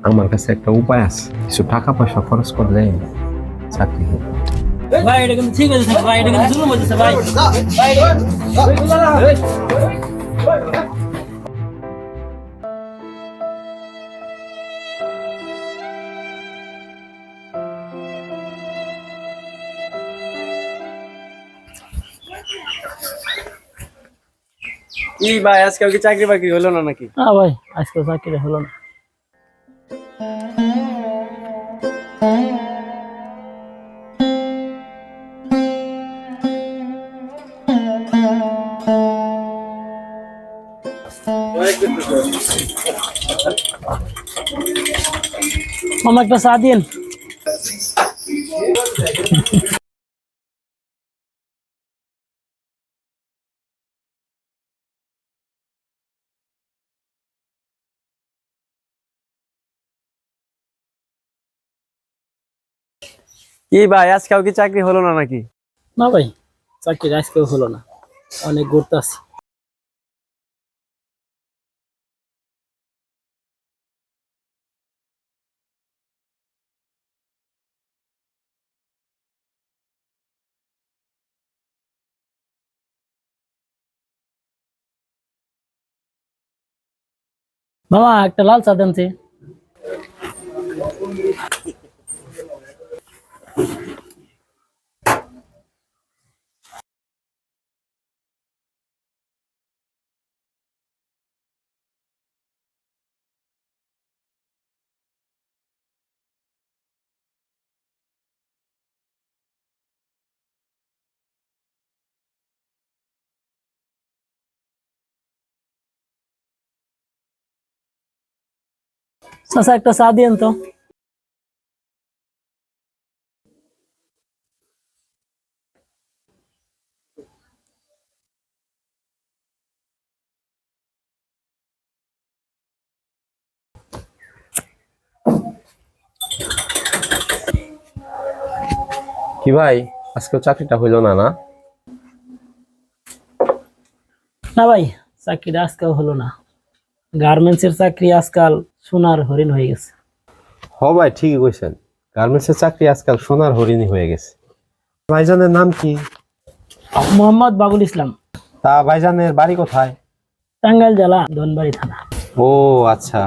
আমার কাছে একটা উপায় আছে, কিছু টাকা পয়সা খরচ করলে চাকরি হবে। ভাই এটা কিন্তু ঠিক আছে ভাই, এটা কিন্তু জুলুম হচ্ছে ভাই। কি ভাই আজকাল কি চাকরি বাকরি হলো না নাকি? না ভাই, আজকে চাকরি হলো না। মামা একটা চা দিন। কি ভাই আজকাল কি চাকরি হলো না নাকি? না ভাই, চাকরি আজকেও হলো না, অনেক ঘুরতে আছি। মামা একটা লাল চা দেন যে। চাচা একটা চা দিন তো। কি ভাই, আজকে চাকরিটা হইলো না? না না ভাই, চাকরি আজকেও হলো না। গার্মেন্টস এর চাকরি আজকাল সোনার হরিণ হয়ে গেছে। হ ভাই, ঠিকই কইছেন। গার্মেন্টসের চাকরি আজকাল সোনার হরিণই হয়ে গেছে। ভাইজানের নাম কি? মোহাম্মদ বাবুল ইসলাম। তা ভাইজানের বাড়ি কোথায়? টাঙ্গাইল জেলা ধনবাড়ি থানা। ও আচ্ছা।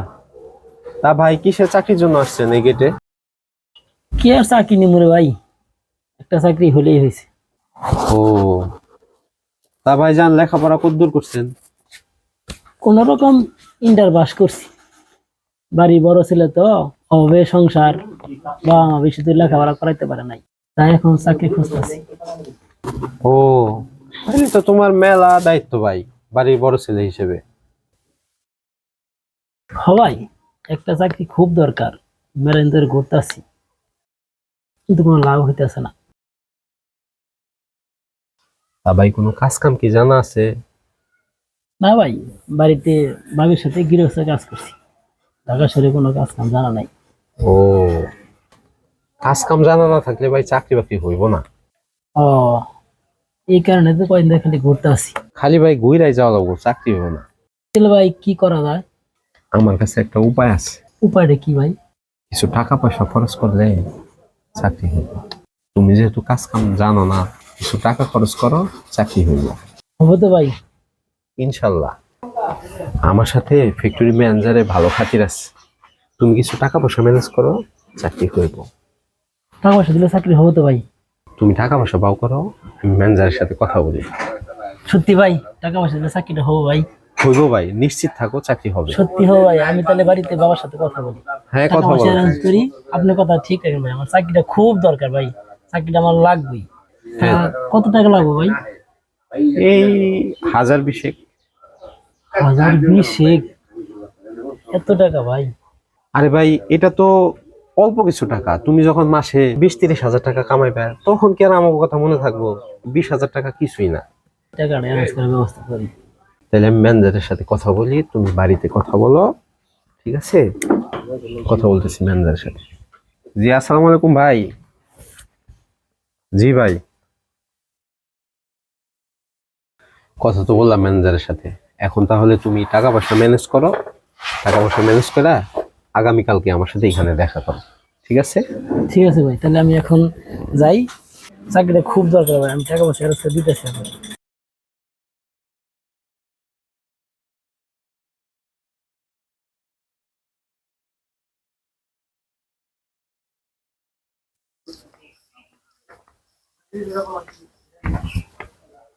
তা ভাই কিসের চাকরির জন্য আসছেন এই গেটে? কি আর চাকরি নিমুরে ভাই, একটা চাকরি হলেই হয়েছে। ও, তা ভাইজান লেখাপড়া কতদূর করছেন? কোন রকম ইন্টার পাস করছি। বাড়ি বড় ছেলে তো, অভাবে সংসার, বাবা মা বেশি দূর লেখাপড়া করাইতে পারে নাই, তাই এখন চাকরি খুঁজতেছি। ও, তাহলে তো তোমার মেলা দায়িত্ব ভাই, বাড়ির বড় ছেলে হিসেবে। ভাই, একটা চাকরি খুব দরকার, মেলাদিন ধরে ঘুরতেছি, কিন্তু কোনো লাভ হইতেছে না। তা ভাই কোনো কাজ কাম কি জানা আছে? না ভাই, বাড়িতে বাবির সাথে গৃহস্থ কাজ করছি, ঢাকা শহরে কোনো কাজ কাম জানা নাই। ও, কাজ কাম জানা না থাকলে ভাই চাকরি বাকরি হইব না। ও, এই কারণে তো কয়েকদিন ধরে খালি ঘুরতে আসি। খালি ভাই ঘুরাই যাওয়া লাগবো, চাকরি হইব না। তাহলে ভাই কি করা যায়? আমার কাছে একটা উপায় আছে, উপায়টা কি ভাই? কিছু টাকা পয়সা খরচ করলে চাকরি হইব। তুমি যেহেতু কাজ কাম জানো না, কিছু টাকা খরচ করো, চাকরি হইব হবে তো ভাই। ইনশাল্লাহ। আমার সাথে ফ্যাক্টরি ম্যানেজারে ভালো খাতির আছে, তুমি কিছু টাকা পয়সা ম্যানেজ করো, চাকরি হইব। টাকা পয়সা দিলে চাকরি হবে তো ভাই? তুমি টাকা পয়সা বাও করো, আমি ম্যানেজারের সাথে কথা বলি। সত্যি ভাই, টাকা পয়সা দিলে চাকরিটা হবে ভাই? হইব ভাই, নিশ্চিত থাকো, চাকরি হবে। সত্যি হবে ভাই? আমি তাহলে বাড়িতে বাবার সাথে কথা বলি। হ্যাঁ, টাকা কথা পয়সা বলো। অ্যারেঞ্জ করি। আপনার কথা ঠিক রাখেন ভাই, আমার চাকরিটা খুব দরকার ভাই, চাকরিটা আমার লাগবেই। হ্যাঁ। কত টাকা লাগবে ভাই? এই 1020। 1020? এত টাকা ভাই? আরে ভাই, এটা তো অল্প কিছু টাকা। তুমি যখন মাসে 20-30 হাজার টাকা কামাইবে, তখন কি আর আমার কথা মনে থাকবো? 20,000 টাকা কিছুই না। টাকাটা অ্যারেঞ্জ করার ব্যবস্থা করি। তাহলে আমি ম্যানেজারের সাথে কথা বলি, তুমি বাড়িতে কথা বলো, ঠিক আছে? কথা বলতেছি ম্যানেজারের সাথে। জি, আসসালামু আলাইকুম ভাই। জি ভাই, কথা তো বললাম ম্যানেজারের সাথে। এখন তাহলে তুমি টাকা পয়সা ম্যানেজ করো, টাকা পয়সা ম্যানেজ করে আগামীকালকে আমার সাথে এখানে দেখা করো, ঠিক আছে? ঠিক আছে ভাই, তাহলে আমি এখন যাই, চাকরিটা খুব দরকার ভাই, আমি টাকা পয়সা খরচ দিতেছি এখন।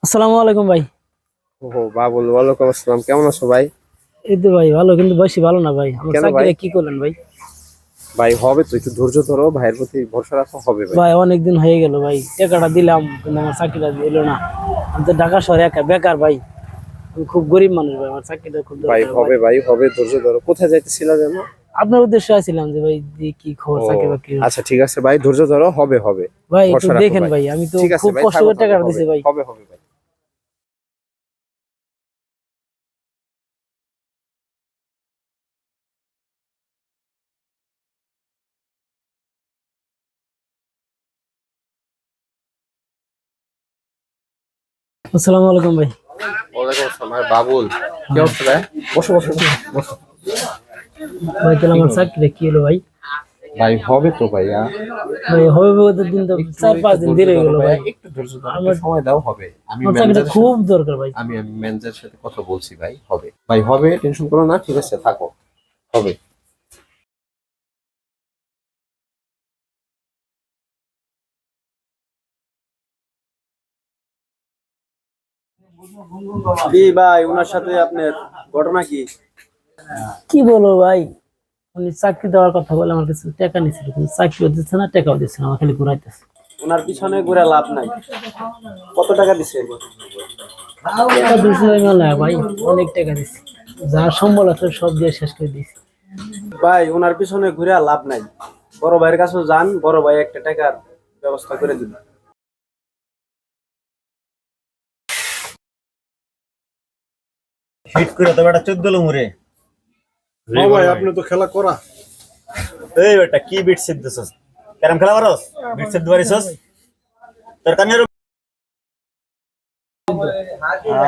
আসসালামু আলাইকুম ভাই। ও বাবুল, ওয়ালাইকুম আসসালাম, কেমন আছো ভাই? এই তো ভাই ভালো, কিন্তু বেশি ভালো না ভাই। আমার কেন চাকরিটা ভাই? কি করলেন ভাই? ভাই হবে তো, একটু ধৈর্য ধরো, ভাইয়ের প্রতি ভরসা রাখো, হবে ভাই। ভাই অনেকদিন হয়ে গেল ভাই, টাকাটা দিলাম কিন্তু আমার চাকরিটা দিল না। আমি তো ঢাকা শহরে একা বেকার ভাই, আমি খুব গরিব মানুষ ভাই, আমার চাকরিটা খুব ভাই দরকার হবে, ভাই হবে, ধৈর্য ধরো। কোথায় যাইতেছিলা যেন? আপনার উদ্দেশ্যে আসছিলাম যে ভাই কি খবর, ও, চাকরি বাকরি। আচ্ছা ঠিক আছে ভাই, ধৈর্য ধরো, হবে হবে। ভাই একটু ভরসা রাখো দেখেন ভাই। ভাই, আমি তো ঠিক আছে খুব ভাই, কষ্ট থাকো, করে টাকা থাকো, দিছি হবে, ভাই। হবে হবে ভাই। আসসালামু আলাইকুম ভাই। ওয়ালাইকুম আসসালাম ভাই, বাবুল কি অবস্থা ভাই? বসো বসো বসো, বসো। ভাই তাহলে আমার চাকরিটা কি হলো ভাই? ভাই হবে তো ভাইয়া। ভাই হবে বলতে দিন তো 4-5 দিন দেরি হয়ে গেল ভাই। একটু ধৈর্য ধরো, একটু আমার- সময় দাও, হবে। আমি আমার চাকরিটা ম্যানেজারের খুব দরকার ভাই। আমি ম্যানেজারের সাথে কথা বলছি ভাই, হবে ভাই, হবে, টেনশন করো না, ঠিক আছে, থাকো, হবে। কি ভাই ওনার সাথে আপনার ঘটনা কি? কি বলবো ভাই, উনি চাকরি দেওয়ার কথা বলে আমার কাছে টাকা নিছিল, কিন্তু চাকরিও দিচ্ছে না, টাকাও দিচ্ছে না, আমার খালি ঘুরাইতেছে। ওনার পিছনে ঘুরে লাভ নাই। কত টাকা দিছে? টাকা দিচ্ছে ভাই মেলা ভাই, অনেক টাকা দিচ্ছে, যা সম্বল আছে সব দিয়ে শেষ করে দিয়েছি। ভাই ওনার পিছনে ঘুরে লাভ নাই, বড় ভাইয়ের কাছে যান, বড় ভাই একটা টাকার ব্যবস্থা করে দিবে। হিট করে তো বেটা 14 লুমুরে। ভাই আপনি তো খেলা করা। এই বেটা কি বিট সিদ্ধ দিছস? ক্যারাম খেলা পারোস? বিট সিদ্ধ পারিছস? তোর কানের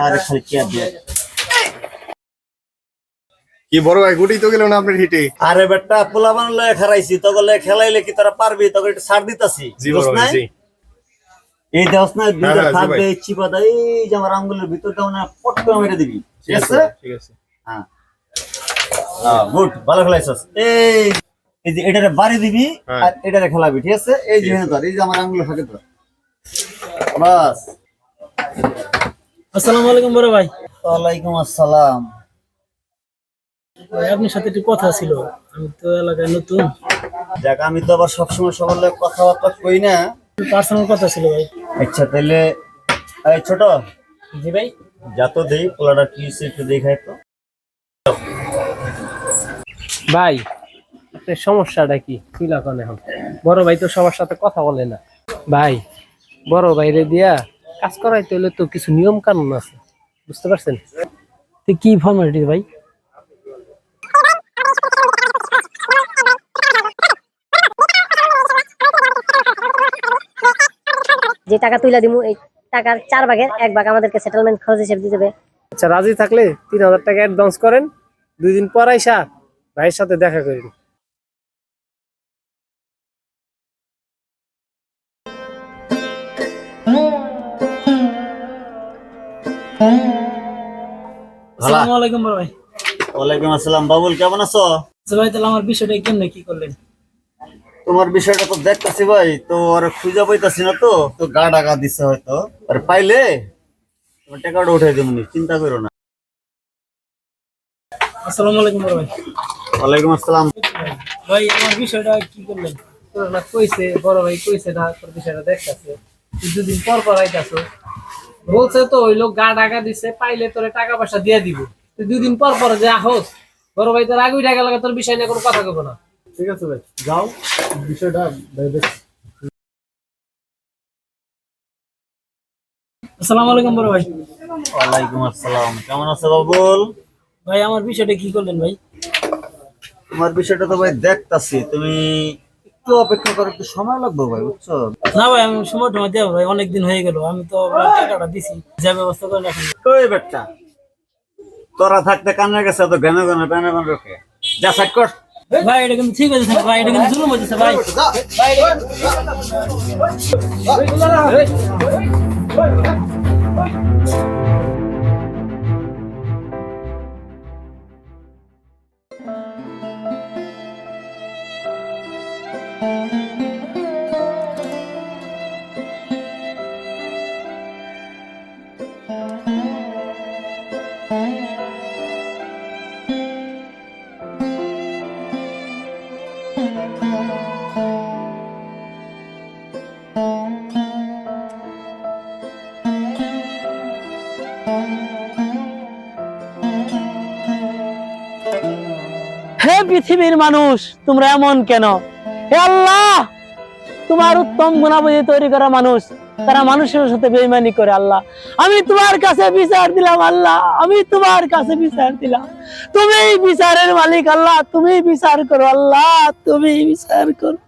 আরে খালি কি আছে? কি বড় ভাই গুটি তো গেল না আপনার হিটে। আরে বেটা পোলা বানলে খারাইছি তো গলে খেলাইলে কি তোরা পারবি? তোকে একটু ছাড় দিতাছি। জি বড় ভাই, জি। এই দেওস না দুইটা হ্যাঁ, জি ফাঁক ভাই। দেই চিপা দেই, এই যে আমার আঙ্গুলের ভিতর দাও না পট করে মেরে দিবি। ঠিক আছে? ঠিক আছে। হ্যাঁ। গুড, ভালো খেলাইছস। এই যে এটারে বাড়ি দিবি হ্যাঁ। আর এটারে খেলাবি, ঠিক আছে? এই যে ধর, এই যে আমার আঙ্গুলে ফাঁকে ধর। বাস। আসসালামু আলাইকুম বড় ভাই। ওয়ালাইকুম আসসালাম। ভাই আপনার সাথে একটু কথা ছিল, আমি তো এলাকায় নতুন, যাক আমি তো আবার সবসময় সবার লোক কথাবার্তা কই না। পার্সোনাল কথা ছিল ভাই। আচ্ছা তাহলে এই ছোট জি ভাই। যা তো দেই পোলাটা কি হইছে একটু দেখাই তো। ভাই আপনার সমস্যাটা কি তুইলা কোন? এখন বড় ভাই তো সবার সাথে কথা বলে না ভাই, বড় ভাইরে দিয়া কাজ করাইতে হলে তো কিছু নিয়ম কানুন আছে, বুঝতে পারছেন? তো কি ফর্মালিটি ভাই? যে টাকা তুইলা দিমু, এই টাকার 4 ভাগের 1 ভাগ আমাদেরকে সেটেলমেন্ট খরচ হিসেবে দিতে হবে। আচ্ছা রাজি থাকলে 3000 টাকা অ্যাডভান্স করেন, 2 দিন পর আইসা ভাইয়ের সাথে দেখা করেন। আসসালামু আলাইকুম বড় ভাই। ওয়ালাইকুম আসসালাম। বাবুল কেমন আছো? আচ্ছা ভাই তাহলে আমার বিষয়টা কেমনে কি করলেন? তোমার বিষয়টা তো দেখতেছি ভাই, তো আর খুঁজে পাইতাছি না, তো তো গা ডাকা দিছে হয়তো, আর পাইলে তোমার টাকাটা উঠাই দেবো, চিন্তা করো না। আসসালামু আলাইকুম বড় ভাই। ওয়ালাইকুম আসসালাম। ভাই আমার বিষয়টা কি করলেন? তোরা না কইছে, বড় ভাই কইছে না তোর বিষয়টা দেখতাছে, 2 দিন পর পর আইতাছো, বলছে তো ওই লোক গা টাকা দিছে, পাইলে তোরে টাকা পয়সা দিয়ে দিব, তুই 2 দিন পর পর যা হোস, বড় ভাই তোর আগুই টাকা লাগা, তোর বিষয় নিয়ে কোনো কথা কইব না। ঠিক আছে ভাই, যাও, বিষয়টা ভেবে আসসালামু আলাইকুম বড় ভাই। ওয়ালাইকুম আসসালাম। কেমন আছো বাবুল? ভাই আমার বিষয়টা কি করলেন ভাই? তোমার বিষয়টা তো ভাই দেখতাছি, তুমি একটু অপেক্ষা করো, একটু সময় লাগবে ভাই, বুঝছো? না ভাই আমি সময় টময় দেবো ভাই, অনেকদিন হয়ে গেল, আমি তো টাকাটা দিছি, যা ব্যবস্থা করেন এখন। ওই বেটা তোরা থাকতে কান্না গেছে তো গানে গানে গানে গানে রেখে যা সাইড কর। ভাই এটা কিন্তু ঠিক হয়েছে না ভাই, এটা কিন্তু জুলুম হয়েছে ভাই। ভাই হে পৃথিবীর মানুষ, তোমরা এমন কেন? হে আল্লাহ, তোমার উত্তম গুণাবলী তৈরি করা মানুষ, তারা মানুষের সাথে বেঈমানি করে। আল্লাহ, আমি তোমার কাছে বিচার দিলাম। আল্লাহ, আমি তোমার কাছে বিচার দিলাম। তুমি বিচারের মালিক। আল্লাহ, তুমি বিচার করো। আল্লাহ, তুমি বিচার করো।